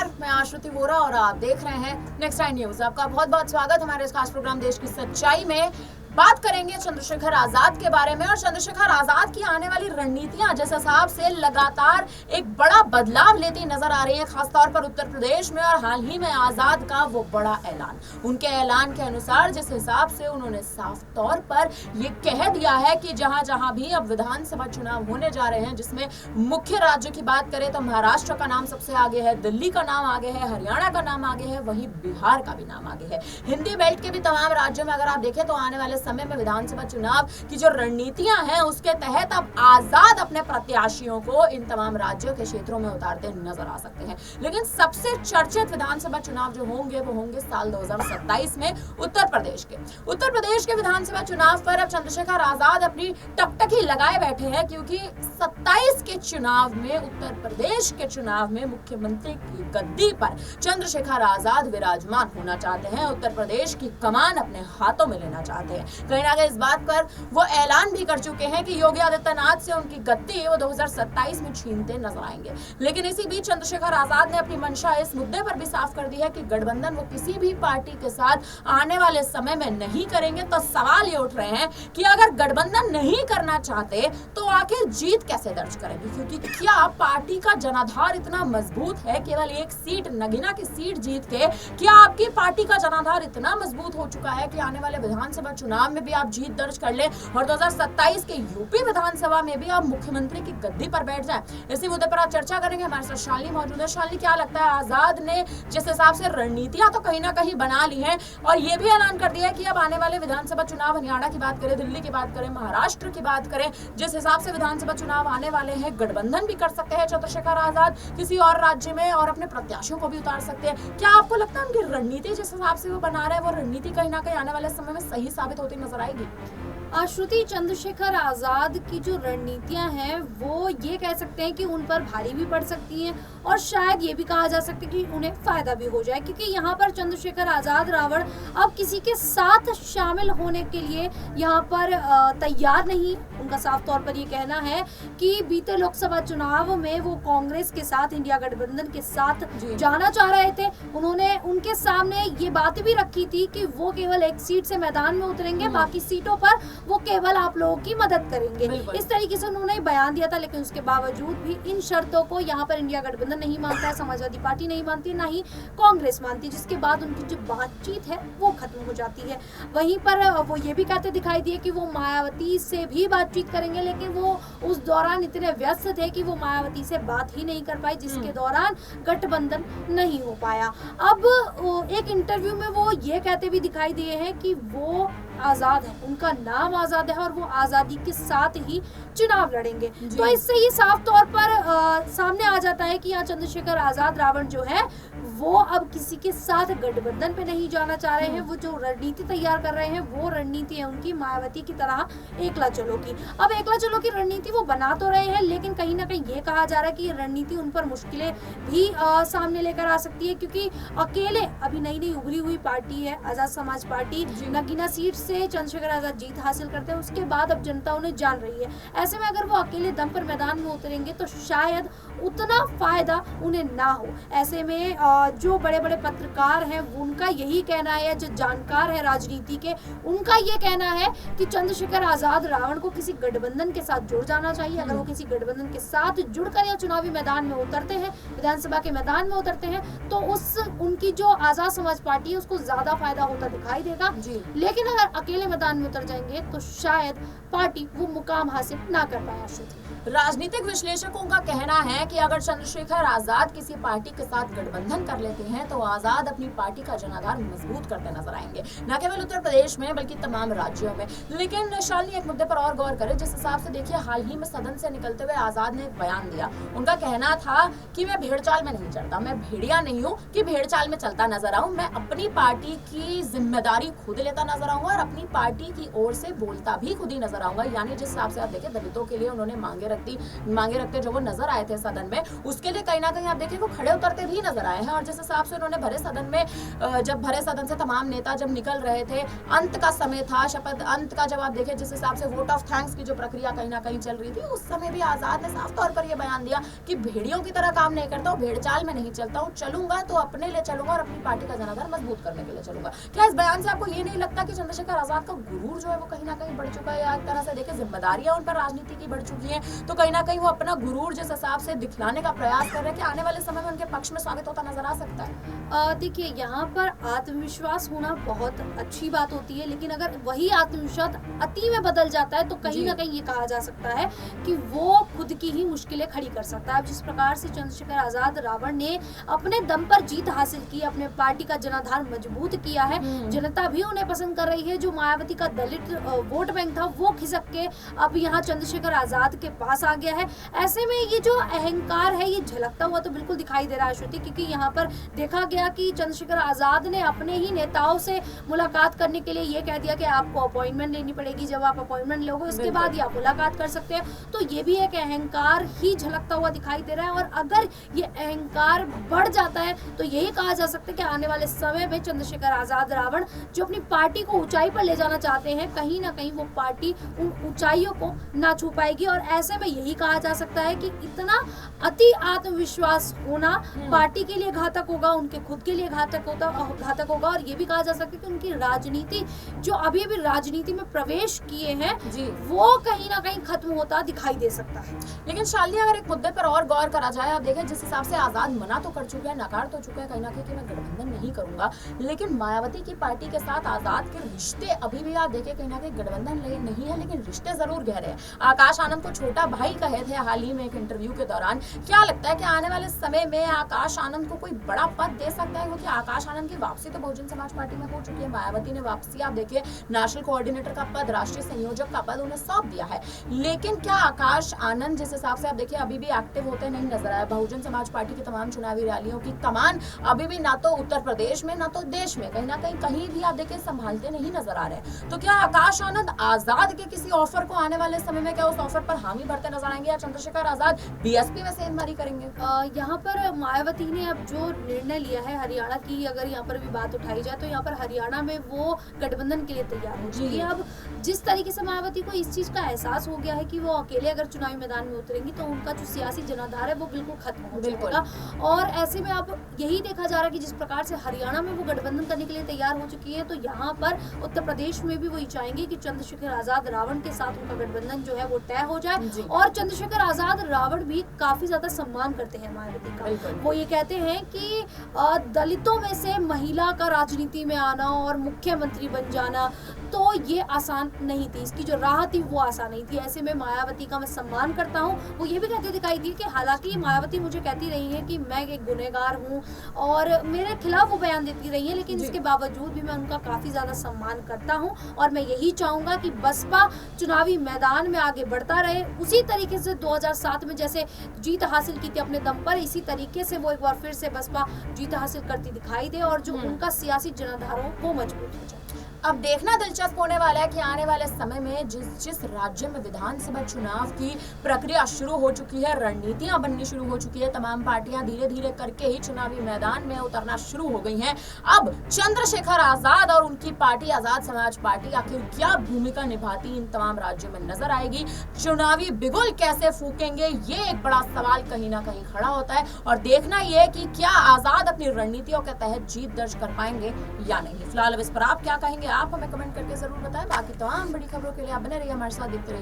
नमस्कार, मैं आश्रुति वोरा और आप देख रहे हैं नेक्स्ट टाइम न्यूज। आपका बहुत बहुत स्वागत हमारे इस खास प्रोग्राम देश की सच्चाई में। बात करेंगे चंद्रशेखर आजाद के बारे में और चंद्रशेखर आजाद की आने वाली रणनीतियां जिस हिसाब से लगातार एक बड़ा बदलाव लेती नजर आ रही है, खासतौर पर उत्तर प्रदेश में। और हाल ही में आजाद का वो बड़ा ऐलान, उनके ऐलान के अनुसार जिस हिसाब से उन्होंने साफ तौर पर ये कह दिया है कि जहां जहां भी अब विधानसभा चुनाव होने जा रहे हैं, जिसमें मुख्य राज्य की बात करें तो महाराष्ट्र का नाम सबसे आगे है, दिल्ली का नाम आगे है, हरियाणा का नाम आगे है, वहीं बिहार का भी नाम आगे है। हिंदी बेल्ट के भी तमाम राज्यों में अगर आप देखें तो आने वाले समय में विधानसभा चुनाव की जो रणनीतियां हैं उसके तहत अब आजाद अपने प्रत्याशियों को इन तमाम राज्यों के क्षेत्रों में उतारते नजर आ सकते हैं। लेकिन सबसे चर्चित विधानसभा चुनाव जो होंगे वो होंगे साल 2027 में उत्तर प्रदेश के। उत्तर प्रदेश के विधानसभा चुनाव पर अब चंद्रशेखर आजाद अपनी टकटकी लगाए बैठे हैं, क्योंकि 27 के चुनाव में, उत्तर प्रदेश के चुनाव में मुख्यमंत्री की गद्दी पर चंद्रशेखर आजाद विराजमान होना चाहते हैं, उत्तर प्रदेश की कमान अपने हाथों में लेना चाहते हैं। कहीं ना कहीं इस बात पर वो ऐलान भी कर चुके हैं कि योगी आदित्यनाथ से उनकी गद्दी वो 2027 में छीनते नजर आएंगे। लेकिन इसी बीच चंद्रशेखर आजाद ने अपनी मंशा इस मुद्दे पर भी साफ कर दी है कि गठबंधन वो किसी भी पार्टी के साथ आने वाले समय में नहीं करेंगे। तो सवाल ये उठ रहे हैं कि अगर गठबंधन नहीं करना चाहते तो आखिर जीत कैसे दर्ज करेंगे, क्योंकि क्या पार्टी का जनाधार इतना मजबूत है, केवल एक सीट, नगीना की सीट जीत के क्या आपकी पार्टी का जनाधार इतना मजबूत हो चुका है कि आने वाले विधानसभा चुनाव में भी आप जीत दर्ज कर लें और 2027 के यूपी विधानसभा में भी आप मुख्यमंत्री की गद्दी पर बैठ जाएं? इसी मुद्दे पर आप चर्चा करेंगे। हमारे साथ शालिनी मौजूद है। शालिनी, क्या लगता है, आजाद ने जिस हिसाब से रणनीतियां तो कहीं ना कहीं बना ली हैं और ये भी ऐलान कर दिया है कि अब आने वाले विधानसभा चुनाव, हरियाणा की बात करें, दिल्ली की बात करें, महाराष्ट्र की बात करें, जिस हिसाब से विधानसभा चुनाव आने वाले हैं, गठबंधन भी कर सकते हैं चंद्रशेखर आजाद किसी और राज्य में और अपने प्रत्याशियों को भी उतार सकते हैं। क्या आपको लगता है उनकी रणनीति जिस हिसाब से वो बना रहे हैं वो रणनीति कहीं ना कहीं आने वाले समय में सही साबित होती नजर आएगी? श्रुति, चंद्रशेखर आजाद की जो रणनीतियां हैं वो ये कह सकते हैं कि उन पर भारी भी पड़ सकती हैं और शायद ये भी कहा जा सकता है कि उन्हें फायदा भी हो जाए, क्योंकि यहाँ पर चंद्रशेखर आजाद रावण अब किसी के साथ शामिल होने के लिए यहाँ पर तैयार नहीं। उनका साफ तौर पर ये कहना है कि बीते लोकसभा चुनाव में वो कांग्रेस के साथ, इंडिया गठबंधन के साथ जाना चाह रहे थे। उन्होंने उनके सामने ये बात भी रखी थी कि वो केवल एक सीट से मैदान में उतरेंगे, बाकी सीटों पर वो केवल आप लोगों की मदद करेंगे। इस तरीके से उन्होंने बयान दिया था। लेकिन उसके बावजूद भी इन शर्तों को यहाँ पर इंडिया गठबंधन नहीं मानता है, समाजवादी पार्टी नहीं मानती, ना ही कांग्रेस मानती, जिसके बाद उनकी जो बातचीत है वो खत्म हो जाती है। वहीं पर वो ये भी कहते दिखाई दिए कि वो मायावती से भी बातचीत करेंगे, लेकिन वो उस दौरान इतने व्यस्त थे कि वो मायावती से बात ही नहीं कर पाए, जिसके दौरान गठबंधन नहीं हो पाया। अब एक इंटरव्यू में वो ये कहते भी दिखाई दिए हैं कि वो आजाद है, उनका नाम आजाद है और वो आजादी के साथ ही चुनाव लड़ेंगे। तो इससे ये साफ तौर पर सामने आ जाता है कि यहाँ चंद्रशेखर आजाद रावण जो है वो अब किसी के साथ गठबंधन पे नहीं जाना चाह रहे हैं। वो जो रणनीति तैयार कर रहे हैं वो रणनीति है उनकी मायावती की तरह एकला चलो की। अब एकला चलो की रणनीति वो बना तो रहे हैं, लेकिन कहीं ना कहीं ये कहा जा रहा है कि ये रणनीति उन पर मुश्किलें भी सामने लेकर आ सकती है, क्योंकि अकेले अभी नई नई उभरी हुई पार्टी है आजाद समाज पार्टी, नगीना सीट से चंद्रशेखर आजाद जीत हासिल करते हैं, उसके बाद अब जनता उन्हें जान रही है। ऐसे में अगर वो अकेले दम पर मैदान में उतरेंगे तो शायद उतना फायदा उन्हें ना हो। ऐसे में जो बड़े बड़े पत्रकार हैं उनका यही कहना है, जो जानकार है राजनीति के, उनका ये कहना है कि चंद्रशेखर आजाद रावण को किसी गठबंधन के साथ जुड़ जाना चाहिए। अगर वो किसी गठबंधन के साथ जुड़कर या चुनावी मैदान में उतरते हैं, विधानसभा के मैदान में उतरते हैं, तो उनकी जो आजाद समाज पार्टी है उसको ज्यादा फायदा होता दिखाई देगा। लेकिन अगर अकेले मैदान में उतर जाएंगे तो शायद पार्टी वो मुकाम हासिल ना कर पाए। राजनीतिक विश्लेषकों का कहना है कि अगर चंद्रशेखर आजाद किसी पार्टी के साथ गठबंधन कर लेते हैं तो आजाद अपनी पार्टी का जनाधार मजबूत करते नजर आएंगे, न केवल उत्तर प्रदेश में बल्कि तमाम राज्यों में। लेकिन शालिनी, एक मुद्दे पर और गौर करें, जिस हिसाब से देखिए हाल ही में सदन से निकलते हुए आजाद ने एक बयान दिया। उनका कहना था कि मैं भेड़चाल में नहीं चलता, मैं भेड़िया नहीं हूँ कि भेड़चाल में चलता नजर आऊं, मैं अपनी पार्टी की जिम्मेदारी खुद लेता नजर आऊंगा और अपनी पार्टी की ओर से बोलता भी खुद ही नजर आऊंगा। यानी जिस हिसाब से आप देखें, दलितों के लिए उन्होंने मांगे मांगे रखते जो वो नजर आए थे सदन में, उसके लिए कहीं ना कहीं आप देखिए वो खड़े उतरते भी नजर आए हैं। और जिस हिसाब से उन्होंने भरे सदन में, जब भरे सदन से तमाम नेता जब निकल रहे थे, अंत का समय था, शपथ अंत का, जब आप देखें जिस हिसाब से वोट ऑफ थैंक्स की जो प्रक्रिया कहीं ना कहीं चल रही थी, उस समय भी आजाद ने साफ तौर पर यह बयान दिया कि भेड़ियों की तरह काम नहीं करता हूँ, भेड़चाल में नहीं चलता हूँ, चलूंगा तो अपने लिए चलूंगा और अपनी पार्टी का जनाधार मजबूत करने के लिए चलूंगा। क्या इस बयान से आपको ये नहीं लगता कि चंद्रशेखर आजाद का गुरूर जो है वो कहीं ना कहीं बढ़ चुका है, या एक तरह से देखें जिम्मेदारियां उन पर राजनीति की बढ़ चुकी हैं, तो कहीं ना कहीं वो अपना गुरूर जिस हिसाब से दिखलाने का प्रयास कर रहे हैं कि आने वाले समय में उनके पक्ष में साबित होता नजर आ सकता है? देखिए, यहाँ पर आत्मविश्वास होना बहुत अच्छी बात होती है, लेकिन अगर वही आत्मविश्वास अति में बदल जाता है तो कहीं ना कहीं ये कहा जा सकता है कि वो खुद की ही मुश्किलें खड़ी कर सकता है। जिस प्रकार से चंद्रशेखर आजाद रावण ने अपने दम पर जीत हासिल की, अपने पार्टी का जनाधार मजबूत किया है, जनता भी उन्हें पसंद कर रही है। जो मायावती का दलित वोट बैंक था वो खिसक के अब यहाँ चंद्रशेखर आजाद के पास आ गया है। ऐसे में ये जो अहंकार है ये झलकता हुआ तो बिल्कुल दिखाई दे रहा है श्रुति, क्योंकि यहाँ पर देखा गया कि चंद्रशेखर आजाद ने अपने ही नेताओं से मुलाकात करने के लिए ये कह दिया कि आपको अपॉइंटमेंट लेनी पड़ेगी, जब आप अपॉइंटमेंट लोगे उसके बाद ही आप मुलाकात कर सकते हैं। तो ये भी एक अहंकार ही झलकता हुआ दिखाई दे रहा है, और अगर ये अहंकार बढ़ जाता है तो यही कहा जा सकता है कि आने वाले समय में चंद्रशेखर आजाद रावण जो अपनी पार्टी को ऊंचाई पर ले जाना चाहते हैं, कहीं ना कहीं वो पार्टी उन ऊंचाइयों को ना छू पाएगी। और ऐसे में यही कहा जा सकता है कि इतना अति आत्मविश्वास होना पार्टी के लिए घातक होगा, उनके खुद के लिए घातक होगा। और ये भी कहा जा सकता है कि उनकी राजनीति जो अभी भी राजनीति में प्रवेश किए हैं वो कहीं ना कहीं खत्म होता दिखाई दे सकता है। लेकिन शालिनी, अगर एक मुद्दे पर और गौर करा जाए, आप देखें जिस हिसाब से आजाद मना तो कर चुके हैं, नकार तो चुके हैं कहीं ना कहीं कि मैं गठबंधन नहीं करूंगा, लेकिन मायावती की पार्टी के साथ आजाद के रिश्ते अभी भी आप देखें कहीं ना कहीं गठबंधन नहीं है, लेकिन रिश्ते जरूर गहरे हैं। आकाश आनंद को छोटा भाई कहे थे हाल ही में एक इंटरव्यू के दौरान। क्या लगता है कि आने वाले समय में आकाश आनंद को कोई बड़ा पद दे सकता है? क्योंकि आकाश आनंद की वापसी तो बहुजन समाज पार्टी में हो चुकी है, मायावती ने वापसी आप देखिए नेशनल कोऑर्डिनेटर का पद, राष्ट्रीय संयोजक का पद उन्हें सौंप दिया है, लेकिन क्या आकाश आनंद जिस हिसाब से आप देखिए अभी भी एक्टिव होते नहीं नजर आए? बहुजन समाज पार्टी की तमाम चुनावी रैलियों की कमान अभी भी ना तो उत्तर प्रदेश में ना तो देश में कहीं ना कहीं भी आप देखिए संभालते नहीं नजर आ रहे। तो क्या आकाश आनंद आजाद के किसी ऑफर को आने वाले समय में क्या उस ऑफर पर हामी भरते नजर आएंगे, या चंद्रशेखर आजाद बीएसपी में सेंधमारी करेंगे? यहाँ पर मायावती ने अब जो निर्णय लिया है हरियाणा की, अगर यहाँ पर भी बात उठाई जाए तो यहाँ पर हरियाणा में वो गठबंधन के लिए तैयार हो चुकी है। अब जिस तरीके से मायावती को इस चीज का एहसास हो गया है कि वो अकेले अगर चुनावी मैदान में उतरेंगी तो उनका जो सियासी जनाधार है वो बिल्कुल खत्म हो जाएगा। और ऐसे में अब यही देखा जा रहा है कि जिस प्रकार से हरियाणा में वो गठबंधन करने के लिए तैयार हो चुकी है, तो यहाँ पर उत्तर प्रदेश में भी वही चाहेंगे कि चंद्रशेखर आजाद रावण के साथ उनका गठबंधन जो है वो तय हो जाए। और चंद्रशेखर आजाद रावण भी काफी ज्यादा सम्मान करते हैं मायावती का। वो ये कहते हैं कि दलितों में से महिला का राजनीति में आना और मुख्यमंत्री बन जाना तो ये आसान नहीं थी, इसकी जो राह थी वो आसान नहीं थी। ऐसे में मायावती का मैं सम्मान करता हूँ। वो ये भी कहते दिखाई दी कि हालांकि मायावती मुझे कहती रही है कि मैं एक गुनहगार हूँ और मेरे खिलाफ वो बयान देती रही है, लेकिन इसके बावजूद भी मैं उनका काफी ज्यादा सम्मान करता हूँ और मैं यही चाहूंगा कि बसपा चुनावी मैदान में आगे बढ़ता रहे। उसी तरीके से 2007 में जैसे जीत हासिल की थी अपने दम पर, इसी तरीके से वो एक बार फिर से बसपा जीत हासिल करती दिखाई दे और जो उनका सियासी जनाधार हो वो मजबूत हो जाए। अब देखना दिलचस्प होने वाला है कि आने वाले समय में जिस राज्य में विधानसभा चुनाव की प्रक्रिया शुरू हो चुकी है, रणनीतियां बननी शुरू हो चुकी है, तमाम पार्टियां धीरे धीरे करके ही चुनावी मैदान में उतरना शुरू हो गई हैं। अब चंद्रशेखर आजाद और उनकी पार्टी आजाद समाज पार्टी आखिर क्या भूमिका निभाती इन तमाम राज्यों में नजर आएगी, चुनावी बिगुल कैसे फूकेंगे, ये एक बड़ा सवाल कहीं ना कहीं खड़ा होता है। और देखना ये कि क्या आजाद अपनी रणनीतियों के तहत जीत दर्ज कर पाएंगे या नहीं। फिलहाल इस पर आप क्या कहेंगे, आप हमें कमेंट करके जरूर बताएं। बाकी तमाम बड़ी खबरों के लिए आप बने रहिए हमारे साथ, देखते रहिए